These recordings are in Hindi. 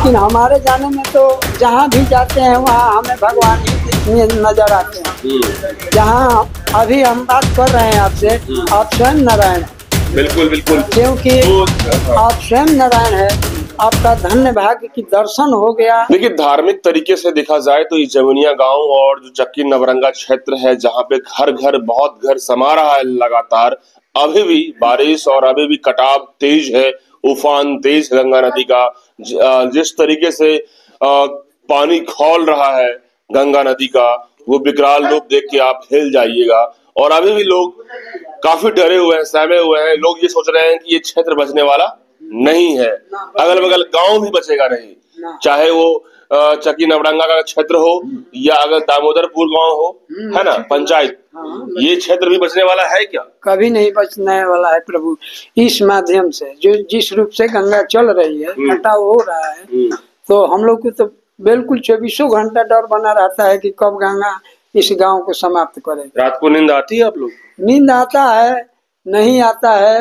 लेकिन हमारे जाने में तो जहाँ भी जाते हैं वहाँ हमें भगवान ही नजर आते हैं। जहाँ अभी हम बात कर रहे हैं आपसे, आप स्वयं नारायण हैं। बिल्कुल बिल्कुल, क्योंकि आप स्वयं नारायण है, आपका धन्य भाग्य की दर्शन हो गया। देखिए, धार्मिक तरीके से देखा जाए तो ये जमुनिया गांव और जो चक्की नवरंगा क्षेत्र है, जहाँ पे घर घर बहुत घर समा रहा है लगातार, अभी भी बारिश और अभी भी कटाव तेज है, उफान तेज है गंगा नदी का। जिस तरीके से पानी खौल रहा है गंगा नदी का, वो विकराल रूप देख के आप हिल जाइएगा। और अभी भी लोग काफी डरे हुए हैं, सहमे हुए हैं। लोग ये सोच रहे हैं कि ये क्षेत्र बचने वाला नहीं है, अगल बगल गांव भी बचेगा नहीं, चाहे वो चक्की नवरंगा का क्षेत्र हो या अगर दामोदरपुर गांव हो, है ना, पंचायत, ये क्षेत्र भी बचने वाला है क्या? कभी नहीं बचने वाला है प्रभु। इस माध्यम से जो जिस रूप से गंगा चल रही है, कटाव हो रहा है, तो हम लोग को तो बिल्कुल 24 घंटा डर बना रहता है कि कब गंगा इस गांव को समाप्त करे। रात को नींद आती है आप लोग? नींद आता है, नहीं आता है,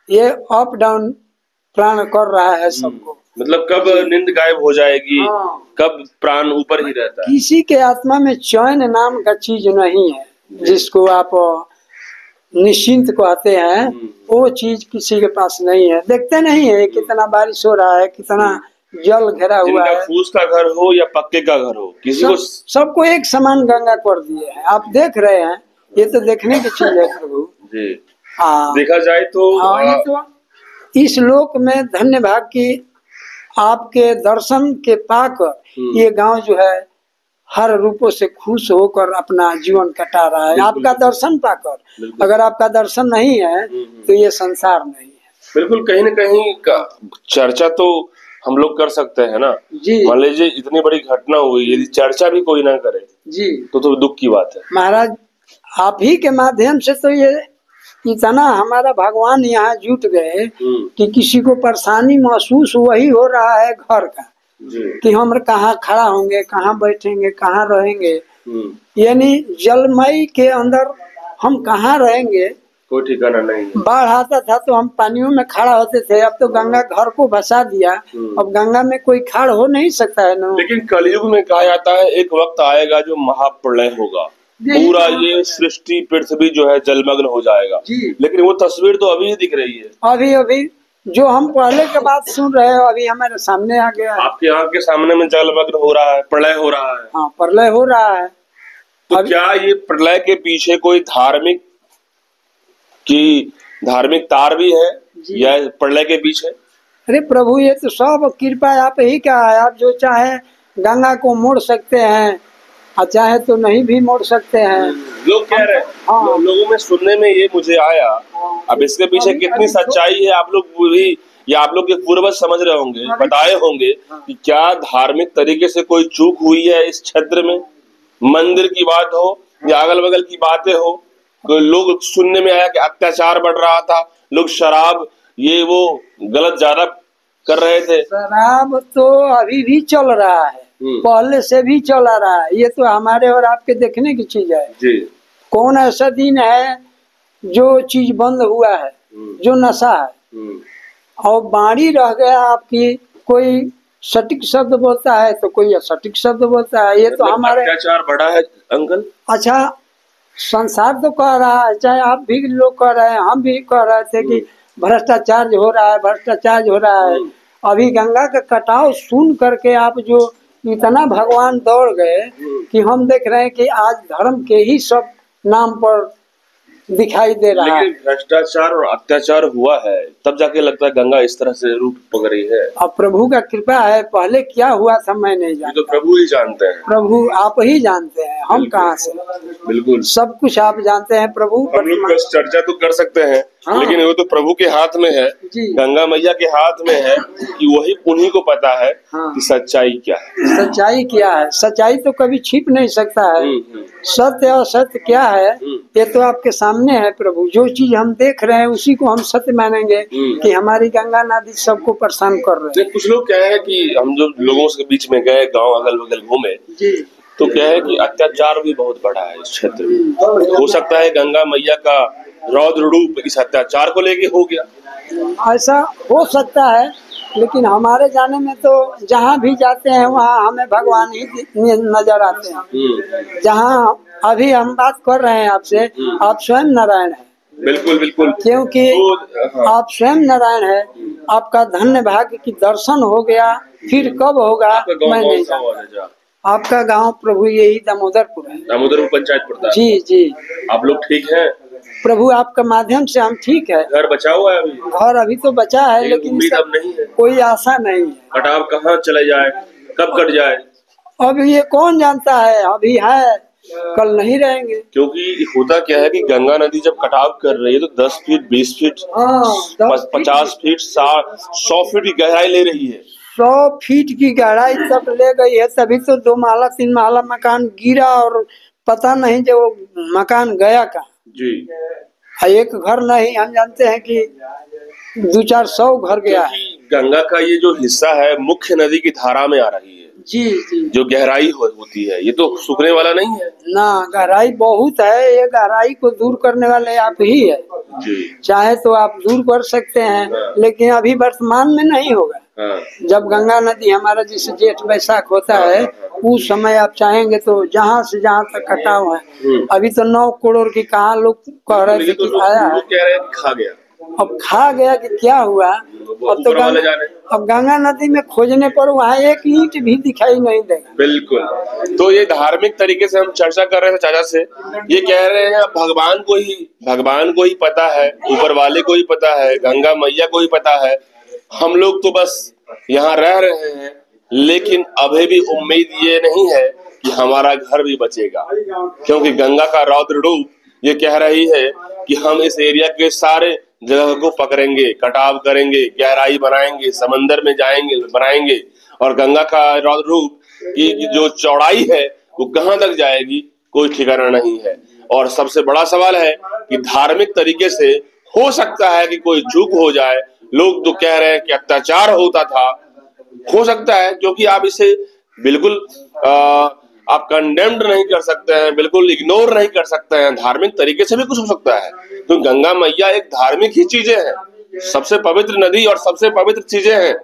ये अप डाउन प्राण कर रहा है सबको। मतलब कब नींद गायब हो जाएगी, कब प्राण ऊपर ही रहता है। किसी के आत्मा में चैन नाम का चीज नहीं है, जिसको आप निश्चिंत कहते हैं, वो चीज किसी के पास नहीं है। देखते नहीं है कितना बारिश हो रहा है, कितना जल घेरा हुआ है। फूस का घर हो या पक्के का घर हो, किसी को सबको एक समान गंगा कर दिए है। आप देख रहे हैं, ये तो देखने की चीज है प्रभु जी। देखा जाए तो इस लोक में धन्य भाग की आपके दर्शन के पाकर ये गांव जो है हर रूपों से खुश होकर अपना जीवन कटा रहा है, आपका दर्शन पाकर। अगर आपका दर्शन नहीं है तो ये संसार नहीं है। बिल्कुल, कहीं न कहीं चर्चा तो हम लोग कर सकते हैं ना जी। मान लीजिए इतनी बड़ी घटना हुई, यदि चर्चा भी कोई ना करे जी तो दुख की बात है। महाराज, आप ही के माध्यम से तो ये इतना हमारा भगवान यहाँ जुट गए कि किसी को परेशानी महसूस वही हो रहा है घर का कि हम कहाँ खड़ा होंगे, कहाँ बैठेंगे, कहाँ रहेंगे। यानी जलमय के अंदर हम कहाँ रहेंगे, कोई ठिकाना नहीं है। बाढ़ आता था तो हम पानियों में खड़ा होते थे, अब तो गंगा घर को भसा दिया, अब गंगा में कोई खड़ हो नहीं सकता है ना। लेकिन कलयुग में कहा जाता है एक वक्त आएगा जो महाप्रलय होगा, पूरा ये सृष्टि पृथ्वी जो है जलमग्न हो जाएगा। लेकिन वो तस्वीर तो अभी ही दिख रही है। अभी जो हम पहले के बात सुन रहे हैं अभी हमारे सामने आ गया है। आपके आँख के सामने में जलमग्न हो रहा है, प्रलय हो रहा है। हाँ, प्रलय हो रहा है। तो क्या ये प्रलय के पीछे कोई धार्मिक तार भी है या प्रलय के पीछे? अरे प्रभु, ये तो सब कृपा आप ही का है। आप जो चाहे गंगा को मोड़ सकते हैं और चाहे तो नहीं भी मोड़ सकते हैं। लोग कह रहे हैं, लोगों में सुनने में ये मुझे आया, अब इसके पीछे कितनी सच्चाई है आप लोग भी या आप लोग के पूर्वज समझ रहे होंगे, बताए होंगे कि क्या धार्मिक तरीके से कोई चूक हुई है इस क्षेत्र में। मंदिर की बात हो या अगल बगल की बातें हो, लोग सुनने में आया कि अत्याचार बढ़ रहा था, लोग शराब ये वो गलत ज्यादा कर रहे थे। शराब तो अभी भी चल रहा है, पहले से भी चला रहा है। ये तो हमारे और आपके देखने की चीज है जी। कौन ऐसा दिन है जो चीज बंद हुआ है, जो नशा है और बाड़ी रह गया आपकी। कोई सटीक शब्द बोलता है तो कोई असटीक शब्द बोलता है। ये तो हमारे अत्याचार बढ़ा है अंकल। अच्छा, संसार तो कह रहा है, चाहे आप भी लोग कह रहे हैं, हम भी कह रहे थे कि भ्रष्टाचार हो रहा है, भ्रष्टाचार हो रहा है। अभी गंगा का कटाव सुन करके आप जो इतना भगवान दौड़ गए कि हम देख रहे हैं कि आज धर्म के ही सब नाम पर दिखाई दे रहा है। लेकिन भ्रष्टाचार और अत्याचार हुआ है तब जाके लगता है गंगा इस तरह से रूप पकड़ रही है। अब प्रभु का कृपा है, पहले क्या हुआ था मैं नहीं जानता। तो प्रभु ही जानते हैं। प्रभु आप ही जानते हैं, हम कहाँ से। बिल्कुल, सब कुछ आप जानते हैं प्रभु। हम लोग बस चर्चा तो कर सकते हैं, लेकिन वो तो प्रभु के हाथ में है, गंगा मैया के हाथ में है कि वही उन्हीं को पता है कि सच्चाई क्या है। सच्चाई क्या है, सच्चाई तो कभी छिप नहीं सकता है। सत्य और सत्य क्या है ये तो आपके सामने है प्रभु। जो चीज हम देख रहे हैं उसी को हम सत्य मानेंगे कि हमारी गंगा नदी सबको परेशान कर रहे हैं। कुछ लोग क्या है कि हम जो लोगों के बीच में गए, गांव अगल बगल घूमे, तो क्या है कि अत्याचार भी बहुत बढ़ा है इस क्षेत्र में। हो सकता है गंगा मैया का रौद्र रूप इस अत्याचार को लेके हो गया। ऐसा हो सकता है, लेकिन हमारे जाने में तो जहाँ भी जाते हैं वहाँ हमें भगवान ही नजर आते हैं। जहाँ अभी हम बात कर रहे हैं आपसे, आप स्वयं नारायण हैं। बिल्कुल बिल्कुल, क्योंकि आप स्वयं नारायण है। आपका धन्य भाग्य की दर्शन हो गया, फिर कब होगा मैं नहीं जानता। आपका गांव प्रभु यही दामोदरपुर है। दामोदरपुर पंचायत पड़ता है। जी जी। आप लोग ठीक हैं? प्रभु आपका माध्यम से हम ठीक है। घर बचा हुआ है अभी? घर अभी तो बचा है, लेकिन उम्मीद अब नहीं है, कोई आशा नहीं है। कटाव कहाँ चले जाए, कब कट जाए, अब ये कौन जानता है। अभी है, कल नहीं रहेंगे। क्योंकि होता क्या है कि गंगा नदी जब कटाव कर रही है तो 10 फीट 20 फीट 50 फीट 100 फीट की गहराई ले रही है। 100 फीट की गहराई तक ले गई है, तभी तो 2 माला 3 माला मकान गिरा और पता नहीं जो मकान गया कहाँ। जी। एक घर नहीं, हम जानते हैं कि 200-400 घर गया है। गंगा का ये जो हिस्सा है मुख्य नदी की धारा में आ रही है। जी जी। जो गहराई होती है ये तो सूखने वाला नहीं है ना, गहराई बहुत है। ये गहराई को दूर करने वाले आप ही है जी। चाहे तो आप दूर कर सकते हैं, लेकिन अभी वर्तमान में नहीं होगा। जब गंगा नदी हमारा जैसे जेठ बैसाख होता है, उस समय आप चाहेंगे तो जहाँ से जहाँ तक कटाव है। अभी तो 9 करोड़ की कहाँ लोग कह रहे थे कि आया है, कह रहे हैं खा गया। अब खा गया कि क्या हुआ। अब तो अब गंगा नदी में खोजने पर वहाँ एक ईंट भी दिखाई नहीं देगा। बिल्कुल। तो ये धार्मिक तरीके से हम चर्चा कर रहे थे चाचा से, ये कह रहे हैं भगवान को ही पता है, ऊपर वाले को ही पता है, गंगा मैया को ही पता है। हम लोग तो बस यहाँ रह रहे हैं, लेकिन अभी भी उम्मीद ये नहीं है कि हमारा घर भी बचेगा, क्योंकि गंगा का रौद्र रूप ये कह रही है कि हम इस एरिया के सारे जगह को पकड़ेंगे, कटाव करेंगे, गहराई बनाएंगे, समंदर में जाएंगे, बनाएंगे, और गंगा का रौद्र रूप की जो चौड़ाई है वो कहाँ तक जाएगी कोई ठिकाना नहीं है। और सबसे बड़ा सवाल है कि धार्मिक तरीके से हो सकता है कि कोई चूक हो जाए। लोग तो कह रहे हैं कि अत्याचार होता था, हो सकता है, क्योंकि आप इसे बिल्कुल आप कंडेम्ड नहीं कर सकते हैं, बिल्कुल इग्नोर नहीं कर सकते हैं। धार्मिक तरीके से भी कुछ हो सकता है, तो गंगा मैया एक धार्मिक ही चीजें हैं, सबसे पवित्र नदी और सबसे पवित्र चीजें हैं।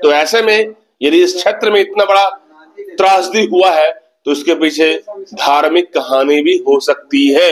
तो ऐसे में यदि इस क्षेत्र में इतना बड़ा त्रासदी हुआ है तो इसके पीछे धार्मिक कहानी भी हो सकती है।